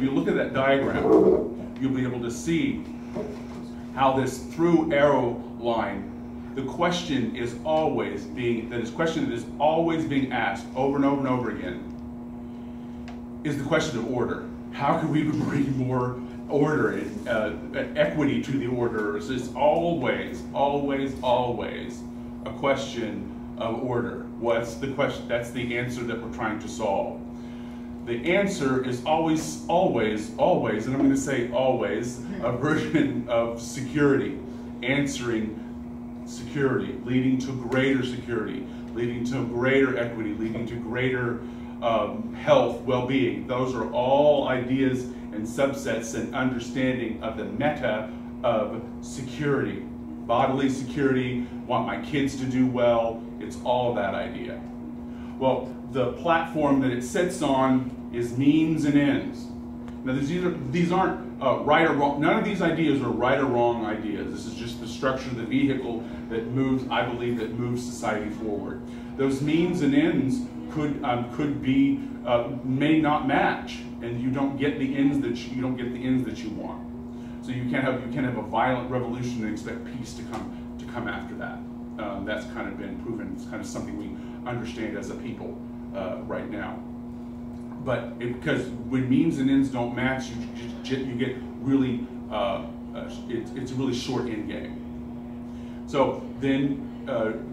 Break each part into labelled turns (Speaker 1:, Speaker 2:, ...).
Speaker 1: if you look at that diagram, you'll be able to see how this through arrow line, the question is always being, that is question that is always being asked over and over and over again, is the question of order. How can we bring more order and equity to the orders? It's always, always, always a question of order. What's the question? That's the answer that we're trying to solve. The answer is always, always, always, and I'm going to say always, a version of security, answering security, leading to greater security, leading to greater equity, leading to greater health, well-being. Those are all ideas and subsets and understanding of the meta of security. Bodily security, want my kids to do well, it's all that idea. Well, the platform that it sits on is means and ends. Now, these aren't right or wrong. None of these ideas are right or wrong ideas. This is just the structure of the vehicle that moves, I believe, that moves society forward. Those means and ends could be, may not match, and you don't get the ends that you want. So you can't have a violent revolution and expect peace to come after that. That's kind of been proven. It's kind of something we understand as a people right now. But because when means and ends don't match, you get really it's a really short end game. So then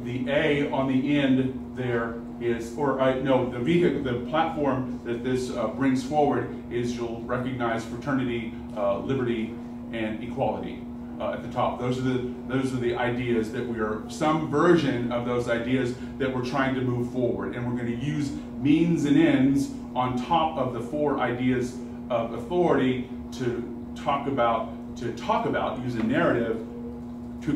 Speaker 1: the A on the end there is, the vehicle, the platform that this brings forward is, you'll recognize, fraternity, liberty, and equality at the top. Those are the ideas that we are, some version of those ideas that we're trying to move forward, and we're going to use means and ends on top of the four ideas of authority to talk about, use a narrative to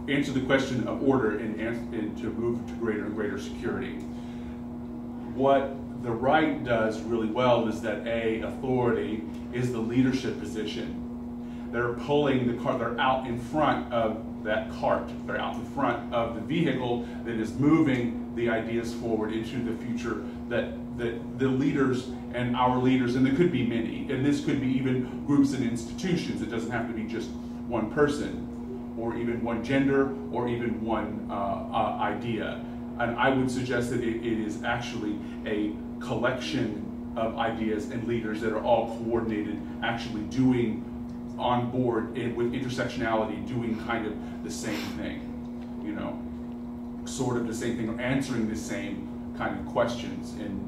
Speaker 1: answer the question of order and to move to greater and greater security. What the right does really well is that authority is the leadership position. They're pulling the cart, they're out in front of that cart, they're out in front of the vehicle that is moving the ideas forward into the future that the leaders and our leaders, and there could be many, and this could be even groups and institutions. It doesn't have to be just one person, or even one gender, or even one idea. And I would suggest that it is actually a collection of ideas and leaders that are all coordinated, actually doing on board with intersectionality, doing kind of the same thing, sort of the same thing, or answering the same kind of questions, and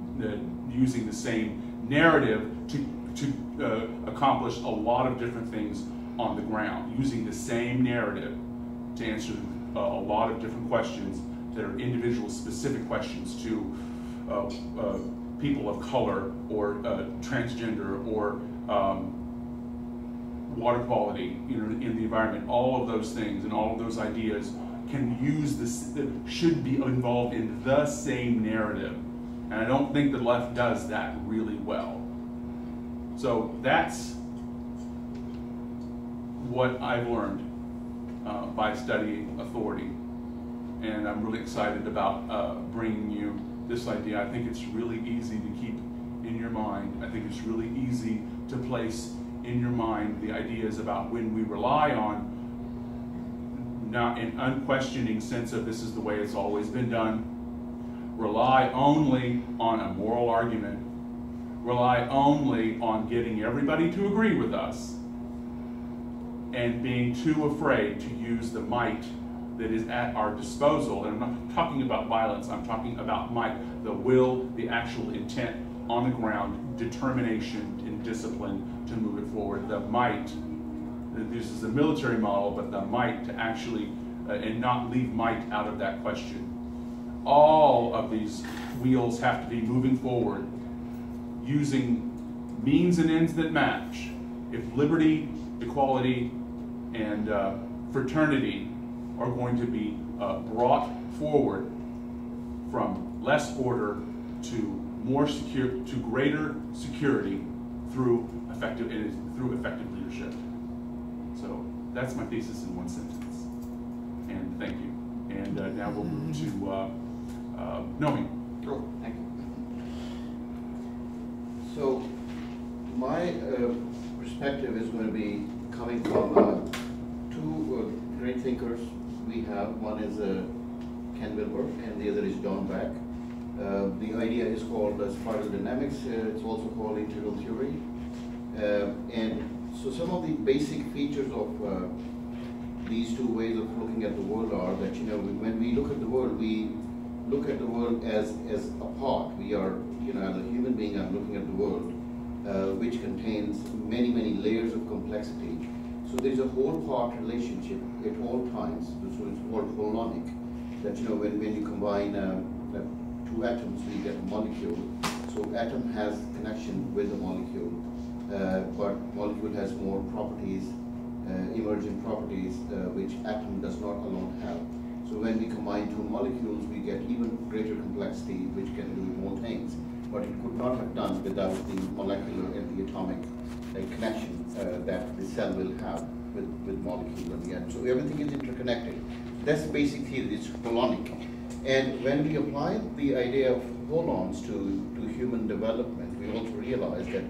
Speaker 1: using the same narrative to accomplish a lot of different things on the ground, using the same narrative to answer a lot of different questions that are individual specific questions to people of color, or transgender, or water quality, in the environment. All of those things and all of those ideas can use this, should be involved in the same narrative. And I don't think the left does that really well. So that's what I've learned by studying authority. And I'm really excited about bringing you this idea. I think it's really easy to keep in your mind. I think it's really easy to place in your mind the ideas about when we rely on, not an unquestioning sense of this is the way it's always been done, rely only on a moral argument, rely only on getting everybody to agree with us, and being too afraid to use the might that is at our disposal. And I'm not talking about violence, I'm talking about might, the will, the actual intent on the ground, determination and discipline to move it forward. The might, this is a military model, but the might to actually, and not leave might out of that question. All of these wheels have to be moving forward using means and ends that match. If liberty, equality, and fraternity are going to be brought forward from less order to more secure, to greater security through effective leadership. So that's my thesis in one sentence. And thank you. And now we'll move to Nomi.
Speaker 2: Sure, thank you. So my perspective is going to be coming from two great thinkers we have. One is Ken Wilber, and the other is John Beck. The idea is called spiral dynamics. It's also called integral theory. And so some of the basic features of these two ways of looking at the world are that, you know, when we look at the world, we look at the world as a part. We are, you know, as a human being, I'm looking at the world, which contains many, many layers of complexity. So there's a whole part relationship at all times. So it's called holonic. That, you know, when you combine two atoms, we get a molecule. So atom has connection with the molecule, but molecule has more properties, emergent properties, which atom does not alone have. So when we combine two molecules, we get even greater complexity, which can do more things. But it could not have done without the molecular and the atomic connection that the cell will have with molecule and the atom. So everything is interconnected. That's the basic theory. It's holonic. And when we apply the idea of holons to human development, we also realize that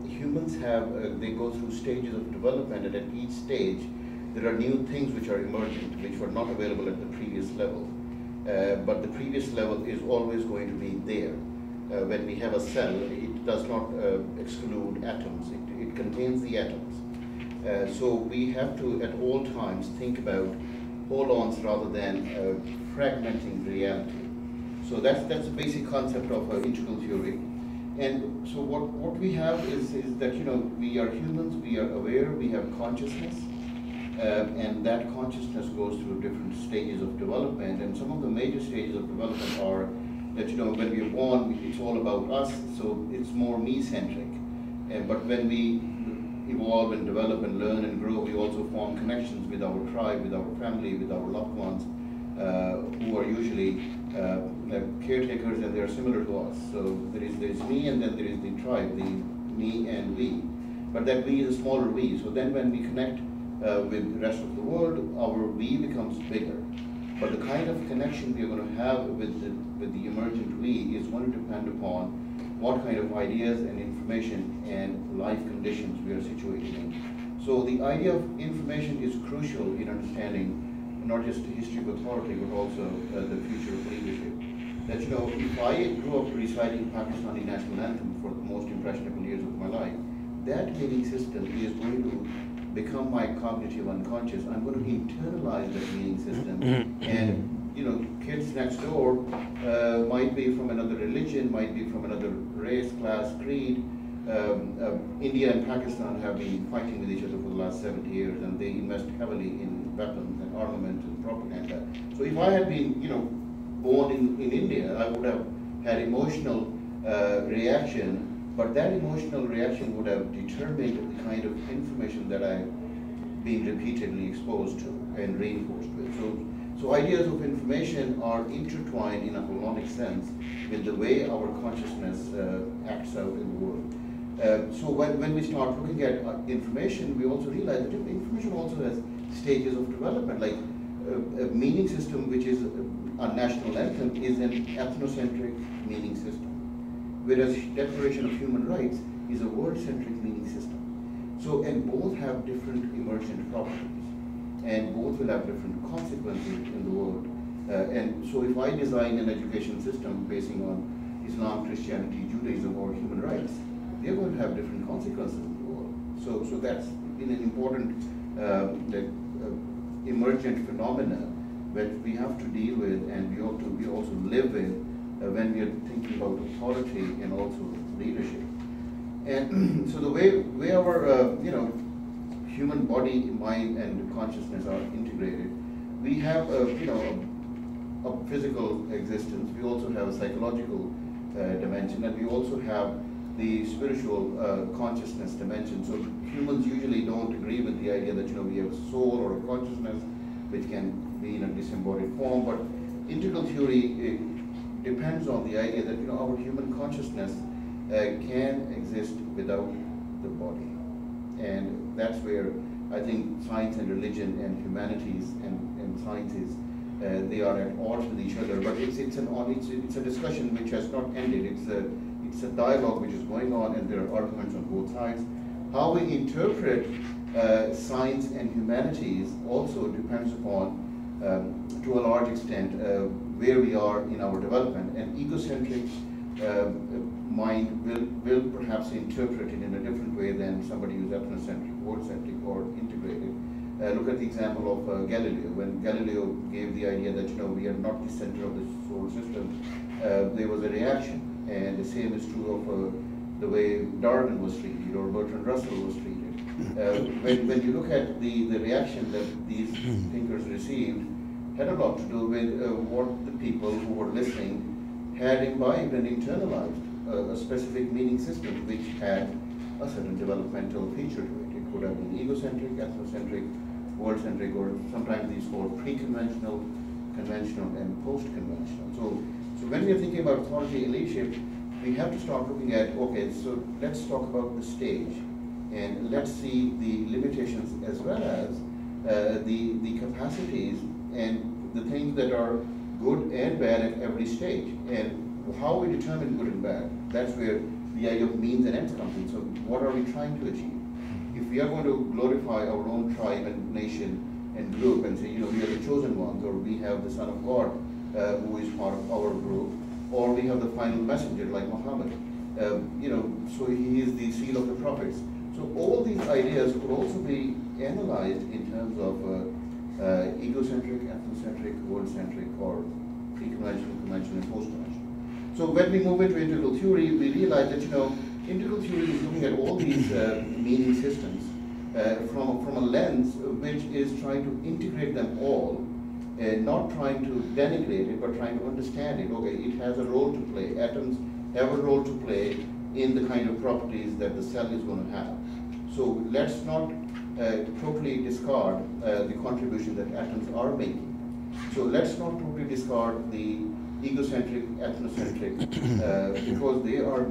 Speaker 2: humans have, they go through stages of development, and at each stage, there are new things which are emergent, which were not available at the previous level. But the previous level is always going to be there. When we have a cell, it does not exclude atoms. It contains the atoms. So we have to, at all times, think about holons rather than fragmenting reality. So that's the basic concept of integral theory. And so what we have is that, you know, we are humans, we are aware, we have consciousness, and that consciousness goes through different stages of development. And some of the major stages of development are that, you know, when we are born, it's all about us, so it's more me-centric. But when we evolve and develop and learn and grow, we also form connections with our tribe, with our family, with our loved ones, who are usually caretakers, and they are similar to us. So there's me, and then there is the tribe, the me and we. But that we is a smaller we. So then when we connect with the rest of the world, our we becomes bigger. But the kind of connection we are going to have with the emergent we is going to depend upon what kind of ideas and information and life conditions we are situated in. So the idea of information is crucial in understanding not just the history of authority, but also the future of leadership. That, you know, if I grew up reciting Pakistani national anthem for the most impressionable years of my life, that meaning system is going to become my cognitive unconscious. I'm going to internalize that meaning system. And, you know, kids next door might be from another religion, might be from another race, class, creed. India and Pakistan have been fighting with each other for the last 70 years, and they invest heavily in weapons and armament and propaganda. So if I had been, you know, born in India, I would have had emotional reaction, but that emotional reaction would have determined the kind of information that I've been repeatedly exposed to and reinforced with. So ideas of information are intertwined in a holonic sense with the way our consciousness acts out in the world. So when we start looking at information, we also realize that information also has stages of development. Like a meaning system, which is a national anthem, is an ethnocentric meaning system, whereas Declaration of Human Rights is a world-centric meaning system. So, and both have different emergent properties, and both will have different consequences in the world. And so if I design an education system basing on Islam, Christianity, Judaism, or human rights, they're going to have different consequences in the world. So that's been an important emergent phenomena that we have to deal with, and we also live with when we are thinking about authority and also leadership. And so the way our human body, mind, and consciousness are integrated, we have a physical existence. We also have a psychological dimension, and we also have the spiritual consciousness dimension. So humans usually don't agree with the idea that, you know, we have a soul or a consciousness which can be in a disembodied form. But integral theory depends on the idea that, you know, our human consciousness can exist without the body. And that's where I think science and religion and humanities and sciences they are at odds with each other. But it's a discussion which has not ended. It's a dialogue which is going on, and there are arguments on both sides. How we interpret science and humanities also depends upon, to a large extent, where we are in our development. An egocentric mind will perhaps interpret it in a different way than somebody who's ethnocentric, world-centric, or integrated. Look at the example of Galileo. When Galileo gave the idea that we are not the center of the solar system, there was a reaction, and the same is true of the way Darwin was treated or Bertrand Russell was treated. When you look at the reaction that these thinkers received, had a lot to do with what the people who were listening had imbibed and internalized a specific meaning system which had a certain developmental feature to it. It could have been egocentric, ethnocentric, world-centric, or sometimes these called pre-conventional, conventional, and post-conventional. So when we're thinking about authority and leadership, we have to start looking at, okay, so let's talk about the stage, and let's see the limitations as well as the capacities and the things that are good and bad at every stage, and how we determine good and bad. That's where the idea of means and ends comes in. So what are we trying to achieve? If we are going to glorify our own tribe and nation and group and say, we are the chosen ones, or we have the Son of God who is part of our group, or we have the final messenger like Muhammad, so he is the seal of the prophets. So all these ideas could also be analyzed in terms of egocentric, ethnocentric, world-centric, or pre-conventional, conventional, and post-conventional. So when we move into integral theory, we realize that integral theory is looking at all these meaning systems from a lens which is trying to integrate them all, not trying to denigrate it, but trying to understand it. Okay, it has a role to play. Atoms have a role to play in the kind of properties that the cell is going to have. So let's not totally discard the contribution that atoms are making. So let's not totally discard the egocentric, ethnocentric, because they are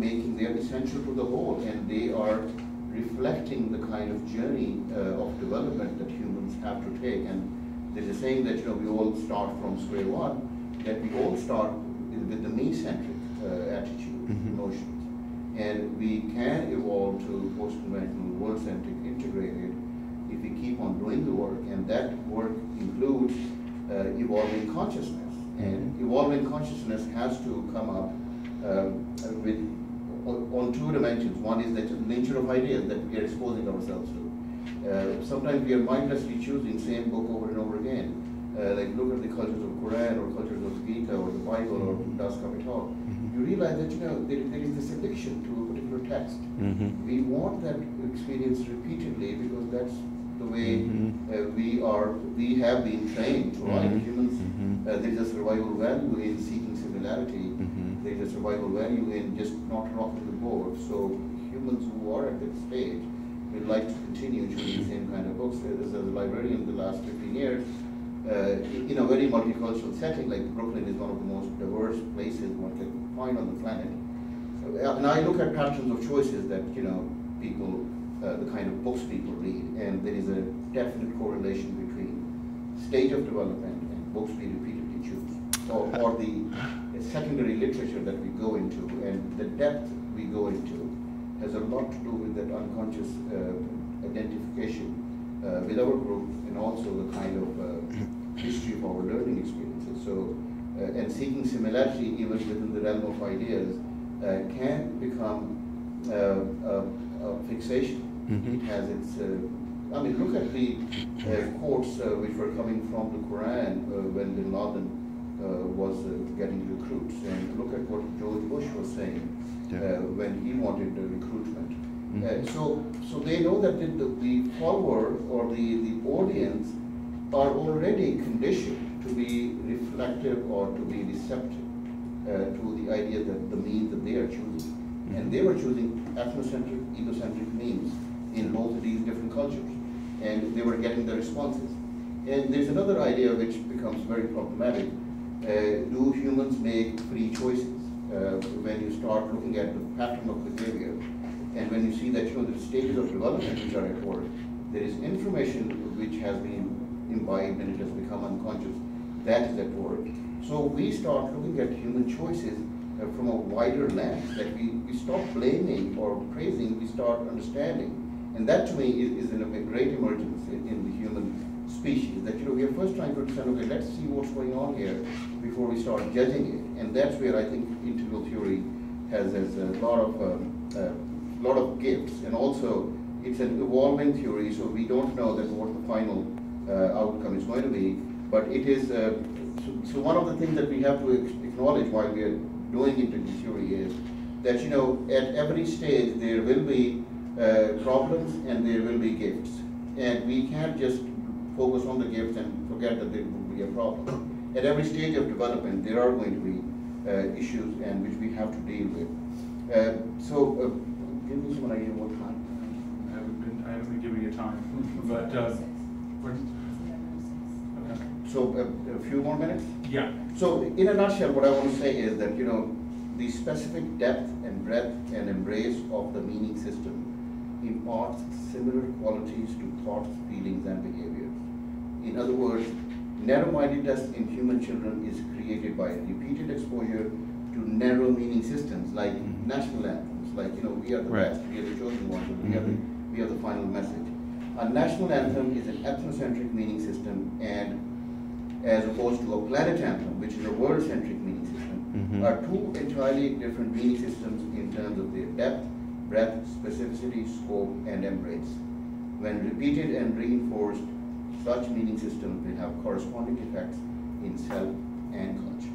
Speaker 2: essential to the whole, and they are reflecting the kind of journey of development that humans have to take. And there's a saying that we all start from square one, that we all start with the me-centric attitude, emotions. And we can evolve to post-conventional, world-centric, integrated, if we keep on doing the work. And that work includes evolving consciousness. And evolving consciousness has to come up on two dimensions. One is the nature of ideas that we are exposing ourselves to. Sometimes we are mindlessly choosing the same book over and over again. Like look at the cultures of Quran or cultures of Gita or the Bible or Das Kapital. You realize that there is this addiction to a particular text. We want that experience repeatedly because that's the way we have been trained, right? Humans, there's a survival value in seeking similarity. There's a survival value in just not rocking the boat. So humans who are at that stage would like to continue choosing the same kind of books. As a librarian the last 15 years, in a very multicultural setting, like Brooklyn is one of the most diverse places one can find on the planet. And I look at patterns of choices that people, the kind of books people read, and there is a definite correlation between state of development and books we repeatedly choose, or the secondary literature that we go into, and the depth we go into has a lot to do with that unconscious identification with our group, and also the kind of history of our learning experiences. So, and seeking similarity even within the realm of ideas can become a fixation. It has its, look at the quotes which were coming from the Quran when Bin Laden was getting recruits, and look at what George Bush was saying when he wanted recruitment. So they know that the follower or the audience are already conditioned to be reflective or to be receptive to the idea that the means that they are choosing. And they were choosing ethnocentric, egocentric means in both of these different cultures. And they were getting the responses. And there's another idea which becomes very problematic. Do humans make free choices? When you start looking at the pattern of behavior, and when you see that the stages of development which are at work, there is information which has been imbibed and it has become unconscious. that is at work. So we start looking at human choices from a wider lens, that we stop blaming or praising, we start understanding. And that to me is a great emergence in the human species, that we are first trying to understand, okay, let's see what's going on here before we start judging it. And that's where I think integral theory has a lot of gifts, and also it's an evolving theory, so we don't know that what the final outcome is going to be. But it is, so one of the things that we have to acknowledge while we are doing integral theory is that, at every stage there will be problems and there will be gifts. And we can't just focus on the gifts and forget that there will be a problem. At every stage of development, there are going to be issues and which we have to deal with. Give me some idea what time.
Speaker 1: I haven't been giving you time, but
Speaker 2: so a few more minutes?
Speaker 1: Yeah.
Speaker 2: So in a nutshell, what I want to say is that, the specific depth and breadth and embrace of the meaning system imparts similar qualities to thoughts, feelings, and behaviors. In other words, narrow-mindedness in human children is created by repeated exposure to narrow meaning systems like national anthems, like, we are the best, we are the chosen ones, we are the final message. A national anthem is an ethnocentric meaning system, and as opposed to a planet anthem, which is a world-centric meaning system, are two entirely different meaning systems in terms of their depth, breadth, specificity, scope, and embrace. When repeated and reinforced, such meaning systems will have corresponding effects in self and culture.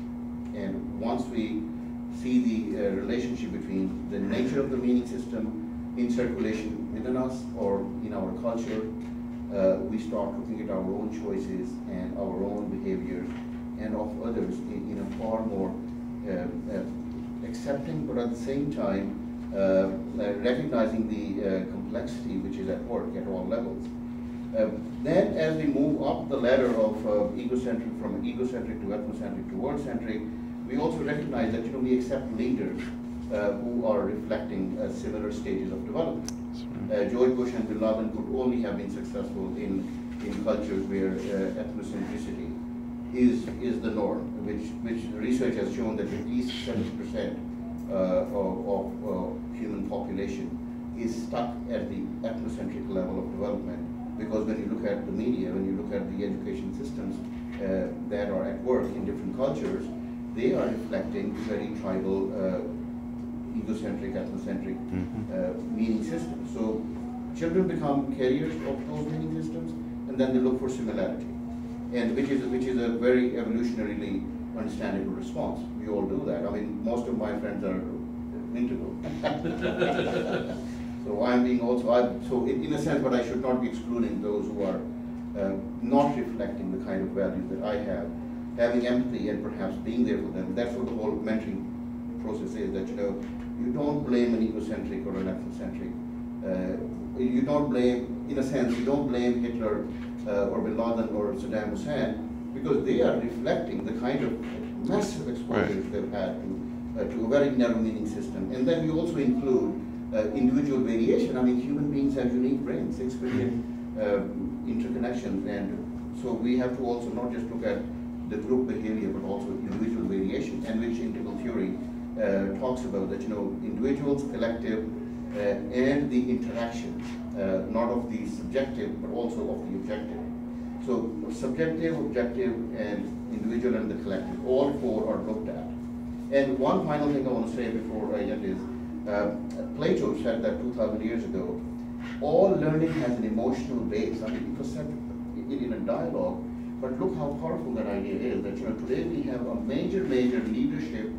Speaker 2: And once we see the relationship between the nature of the meaning system in circulation within us or in our culture, we start looking at our own choices and our own behaviors and of others in a far more accepting, but at the same time recognizing the complexity which is at work at all levels. Then as we move up the ladder of egocentric, from egocentric to ethnocentric to world-centric, we also recognize that we accept leaders who are reflecting similar stages of development. George Bush and Bin Laden could only have been successful in cultures where ethnocentricity is the norm, which research has shown that at least 70% of human population is stuck at the ethnocentric level of development. Because when you look at the media, when you look at the education systems that are at work in different cultures, they are reflecting very tribal, egocentric, ethnocentric meaning systems. So children become carriers of those meaning systems, and then they look for similarity, and which is a very evolutionarily understandable response. We all do that. I mean, most of my friends are integral. So I'm being also, so in a sense, but I should not be excluding those who are not reflecting the kind of values that I have, having empathy and perhaps being there for them. That's what the whole mentoring process is, that you don't blame an egocentric or an ethnocentric. You don't blame, in a sense, you don't blame Hitler or Bin Laden or Saddam Hussein, because they are reflecting the kind of massive exposures they've had to a very narrow meaning system. And then we also include individual variation. I mean, human beings have unique brains, 6 billion interconnections, and so we have to also not just look at the group behavior, but also individual variation, and which integral theory talks about that, individuals, collective, and the interaction, not of the subjective, but also of the objective. So subjective, objective, and individual and the collective, all four are looked at. And one final thing I want to say before I end is, Plato said that 2,000 years ago, all learning has an emotional base. I mean, it was said in a dialogue, but look how powerful that idea is, that today we have a major leadership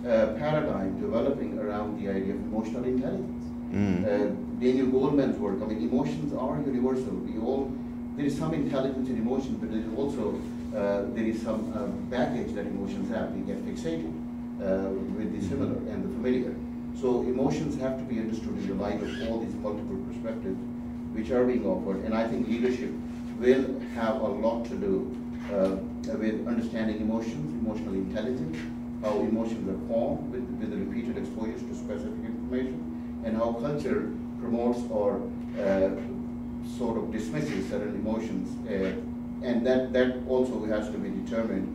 Speaker 2: paradigm developing around the idea of emotional intelligence. Daniel Goleman's work, I mean, emotions are universal. There is some intelligence in emotions, but there is also some baggage that emotions have. We get fixated with the similar and the familiar. So emotions have to be understood in the light of all these multiple perspectives which are being offered, and I think leadership will have a lot to do with understanding emotions, emotional intelligence, how emotions are formed with the repeated exposures to specific information, and how culture promotes or sort of dismisses certain emotions and that also has to be determined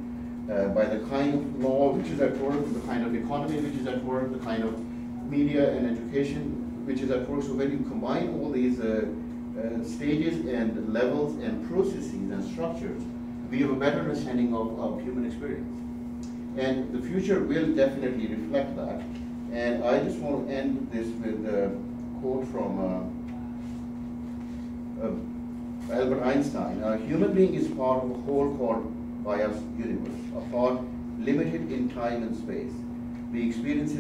Speaker 2: by the kind of law which is at work, the kind of economy which is at work, the kind of media and education which is at work. So when you combine all these stages and levels and processes and structures, we have a better understanding of human experience. And the future will definitely reflect that. And I just want to end this with a quote from Albert Einstein. A human being is part of a whole called bios universe, a part limited in time and space. We experience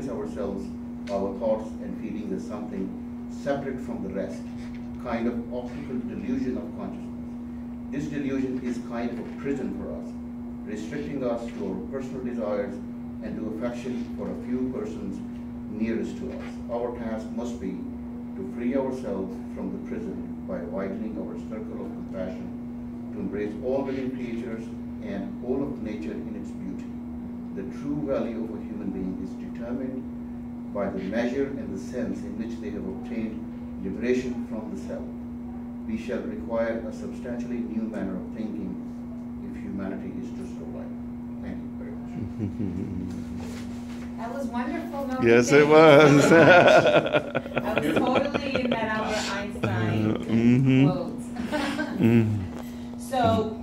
Speaker 2: ourselves, our thoughts and feelings as something separate from the rest, kind of optical delusion of consciousness. This delusion is kind of a prison for us, restricting us to our personal desires and to affection for a few persons nearest to us. Our task must be to free ourselves from the prison by widening our circle of compassion, to embrace all living creatures and all of nature in its beauty. The true value of a human being is determined by the measure and the sense in which they have obtained liberation from the self. We shall require a substantially new manner of thinking if humanity is to survive. Thank you very much.
Speaker 3: That was wonderful, Milton.
Speaker 4: Yes, it was.
Speaker 3: I was totally in that Albert Einstein quote. So,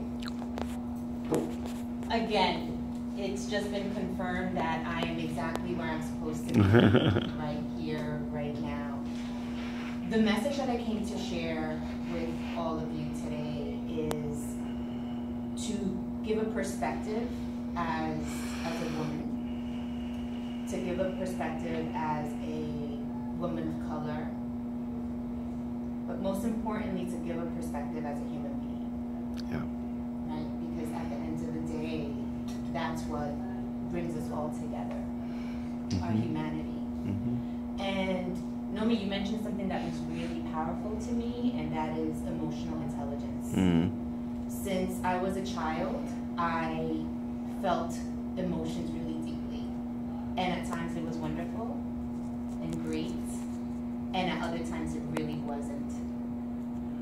Speaker 3: again, it's just been confirmed that I am exactly where I'm supposed to be, right here, right now. The message that I came to share with all of you today is to give a perspective as a woman, to give a perspective as a woman of color, but most importantly, to give a perspective as a human being.
Speaker 4: Yeah.
Speaker 3: Right? Because at the end of the day, that's what brings us all together, our humanity. And Nomi, you mentioned something that was really powerful to me, and that is emotional intelligence. Since I was a child, I felt emotions really deeply. And at times it was wonderful and great, and at other times it really wasn't.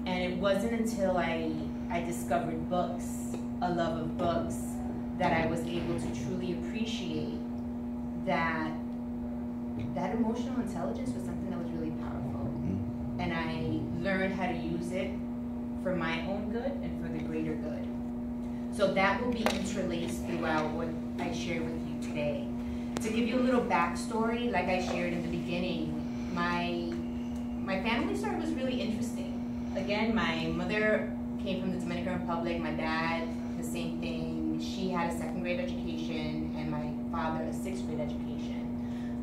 Speaker 3: And it wasn't until I discovered books, a love of books, that I was able to truly appreciate that emotional intelligence was something that was really powerful. And I learned how to use it for my own good and for the greater good. So that will be interlaced throughout what I share with you today. To give you a little backstory, like I shared in the beginning, my family story was really interesting. Again, my mother came from the Dominican Republic, my dad, the same thing. She had a 2nd grade education, and my father a 6th grade education.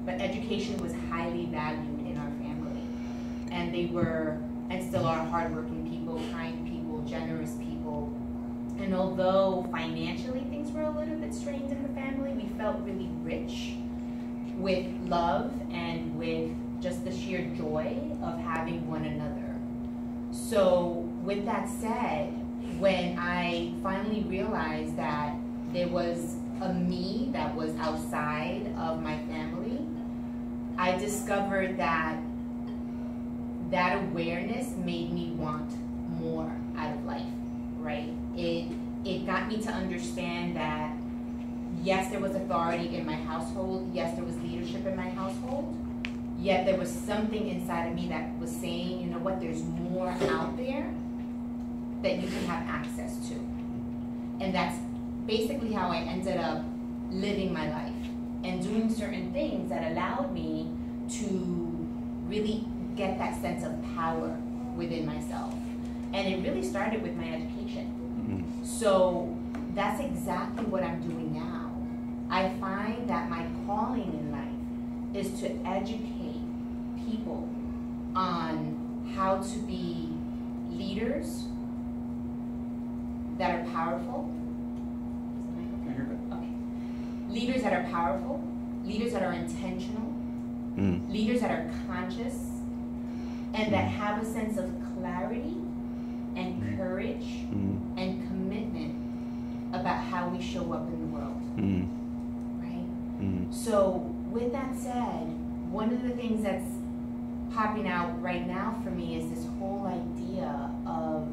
Speaker 3: But education was highly valued in our family. And they were, and still are, hardworking people, kind people, generous people. And although financially things were a little bit strained in the family, we felt really rich with love and with just the sheer joy of having one another. So with that said, when I finally realized that there was a me that was outside of my family, I discovered that awareness made me want more out of life, right? It got me to understand that, yes, there was authority in my household, yes, there was leadership in my household, yet there was something inside of me that was saying, you know what, there's more out there that you can have access to. And that's basically how I ended up living my life and doing certain things that allowed me to really get that sense of power within myself. And it really started with my education. So that's exactly what I'm doing now. I find that my calling in life is to educate people on how to be leaders that are powerful. Okay. Leaders that are powerful, leaders that are intentional, leaders that are conscious, and that have a sense of clarity and courage and commitment about how we show up in the world. Right? So with that said, one of the things that's popping out right now for me is this whole idea of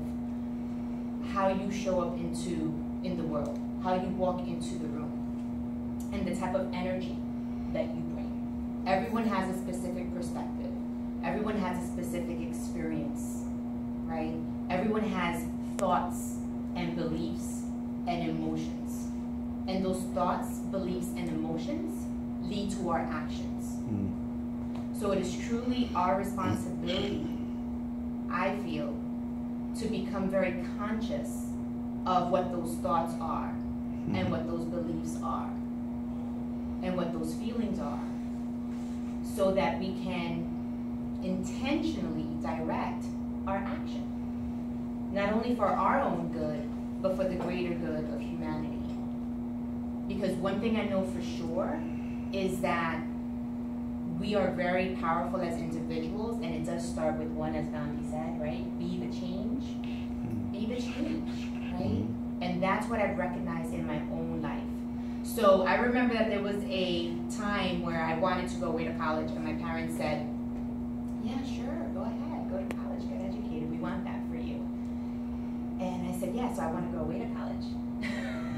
Speaker 3: how you show up in the world, how you walk into the room, and the type of energy that you bring. Everyone has a specific perspective. Everyone has a specific experience, right? Everyone has thoughts and beliefs and emotions. And those thoughts, beliefs, and emotions lead to our actions. So it is truly our responsibility, I feel, to become very conscious of what those thoughts are, and what those beliefs are, and what those feelings are, so that we can intentionally direct our action, not only for our own good, but for the greater good of humanity. Because one thing I know for sure is that we are very powerful as individuals, and it does start with one, as Gandhi said, right? Be the change. Be the change, right? And that's what I've recognized in my own life. So I remember that there was a time where I wanted to go away to college, and my parents said, yeah, sure, go ahead, go to college, get educated, we want that for you. And I said, yeah, so I want to go away to college.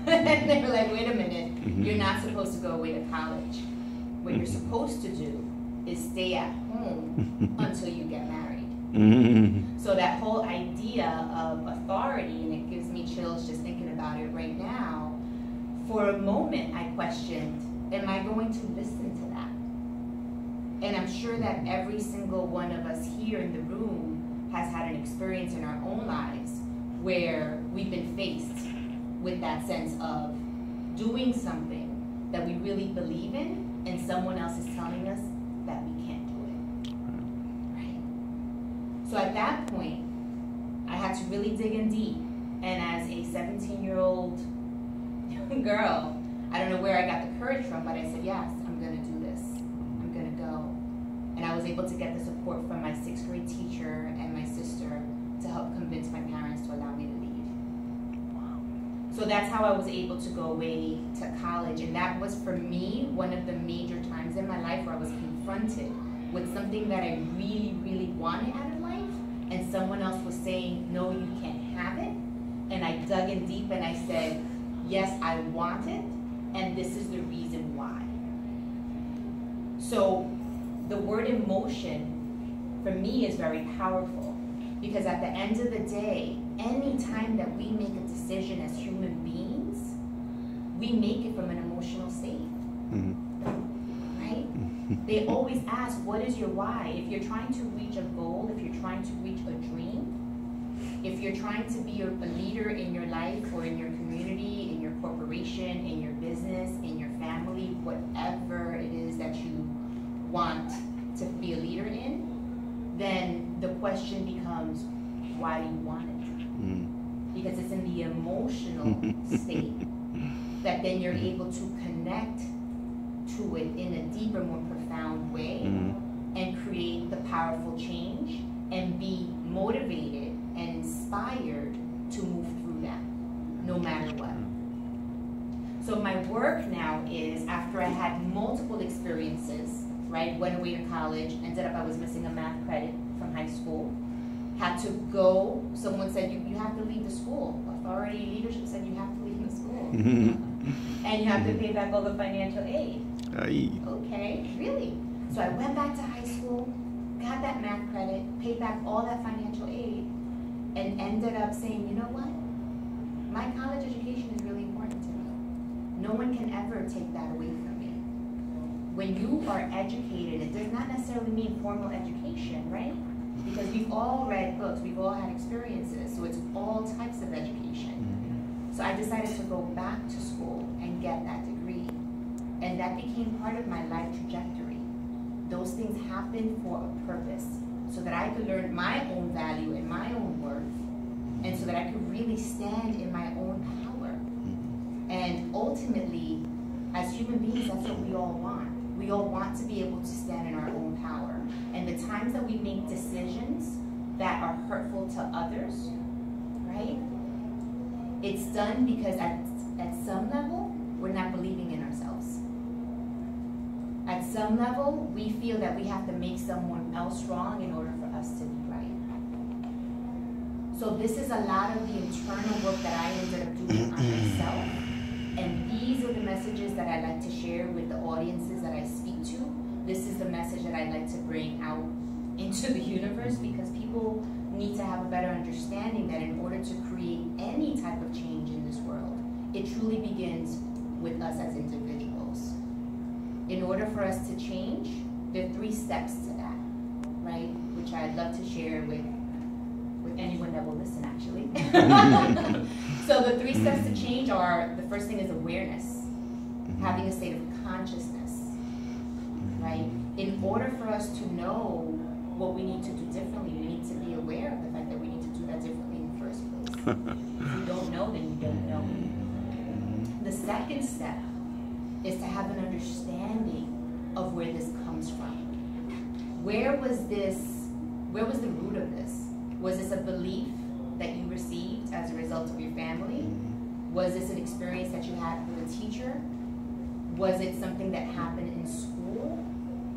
Speaker 3: And they were like, wait a minute, you're not supposed to go away to college. What you're supposed to do is stay at home until you get married. So that whole idea of authority, and it gives me chills just thinking about it right now, for a moment I questioned, am I going to listen to that? And I'm sure that every single one of us here in the room has had an experience in our own lives where we've been faced with that sense of doing something that we really believe in, and someone else is telling us that we can't do it, right? So at that point, I had to really dig in deep. And as a 17-year-old girl, I don't know where I got the courage from, but I said, yes, I'm gonna do this. I'm gonna go. And I was able to get the support from my 6th grade teacher and my sister to help convince my parents to allow me to leave. So that's how I was able to go away to college. And that was, for me, one of the major times in my life where I was confronted with something that I really, really wanted out of life, and someone else was saying, no, you can't have it. And I dug in deep and I said, yes, I want it, and this is the reason why. So the word emotion, for me, is very powerful, because at the end of the day, any time that we make a decision as human beings, we make it from an emotional state, right? They always ask, what is your why? If you're trying to reach a goal, if you're trying to reach a dream, if you're trying to be a leader in your life or in your community, in your corporation, in your business, in your family, whatever it is that you want to be a leader in, then the question becomes, why do you want it? Because it's in the emotional state that then you're able to connect to it in a deeper, more profound way, and create the powerful change and be motivated and inspired to move through that, no matter what. So my work now is, after I had multiple experiences, right, went away to college, ended up I was missing a math credit from high school, had to go, someone said, you have to leave the school. Authority leadership said you have to leave the school. And you have to pay back all the financial aid. Okay, really? So I went back to high school, got that math credit, paid back all that financial aid, and ended up saying, you know what? My college education is really important to me. No one can ever take that away from me. When you are educated, it does not necessarily mean formal education, right? Because we've all read books, we've all had experiences, so it's all types of education. So I decided to go back to school and get that degree. And that became part of my life trajectory. Those things happened for a purpose, so that I could learn my own value and my own worth, and so that I could really stand in my own power. And ultimately, as human beings, that's what we all want. We all want to be able to stand in our own power. And the times that we make decisions that are hurtful to others, right? It's done because at some level, we're not believing in ourselves. At some level, we feel that we have to make someone else wrong in order for us to be right. So this is a lot of the internal work that I ended up doing on myself. And these are the messages that I like to share with the audiences that I speak to. This is the message that I like to bring out into the universe, because people need to have a better understanding that in order to create any type of change in this world, it truly begins with us as individuals. In order for us to change, there are 3 steps to that, right? Which I'd love to share with anyone that will listen, actually. So the 3 steps to change are, the first thing is awareness, having a state of consciousness, right? In order for us to know what we need to do differently, we need to be aware of the fact that we need to do that differently in the first place. If you don't know, then you don't know. The second step is to have an understanding of where this comes from. Where was the root of this? Was this a belief that you received as a result of your family? Was this an experience that you had with a teacher? Was it something that happened in school?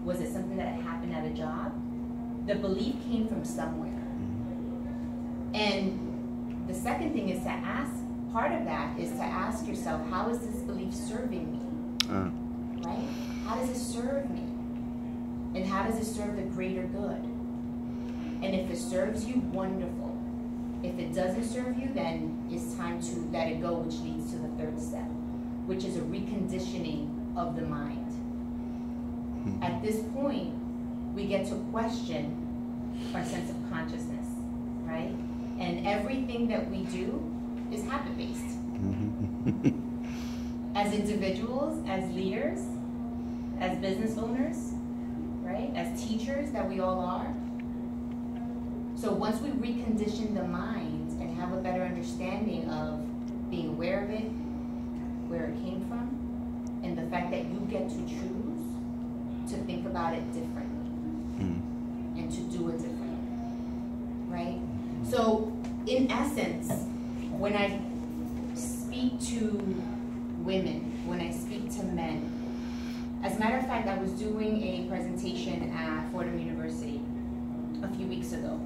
Speaker 3: Was it something that happened at a job? The belief came from somewhere. And the second thing is to ask, part of that is to ask yourself, how is this belief serving me? Right? How does it serve me? And how does it serve the greater good? And if it serves you, wonderful. If it doesn't serve you, then it's time to let it go, which leads to the third step, which is a reconditioning of the mind. At this point, we get to question our sense of consciousness, right? And everything that we do is habit-based. As individuals, as leaders, as business owners, right? As teachers that we all are. So once we recondition the mind and have a better understanding of being aware of it, where it came from, and the fact that you get to choose to think about it differently and to do it differently, right? So in essence, when I speak to women, when I speak to men, as a matter of fact, I was doing a presentation at Fordham University a few weeks ago,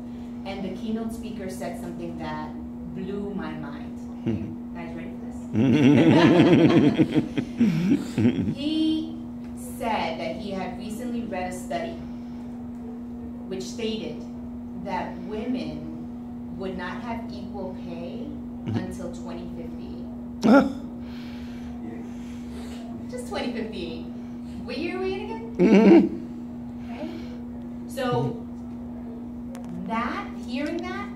Speaker 3: and the keynote speaker said something that blew my mind. Guys ready for this? He said that he had recently read a study which stated that women would not have equal pay until 2058. Just 2058. What year are we in again? Right? So hearing that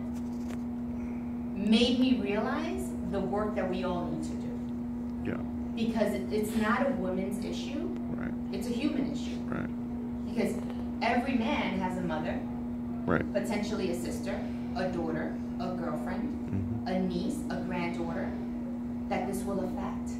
Speaker 3: made me realize the work that we all need to do.
Speaker 4: Yeah.
Speaker 3: Because it's not a women's issue.
Speaker 4: Right.
Speaker 3: It's a human issue.
Speaker 4: Right.
Speaker 3: Because every man has a mother,
Speaker 4: Right.
Speaker 3: potentially a sister, a daughter, a girlfriend, a niece, a granddaughter that this will affect.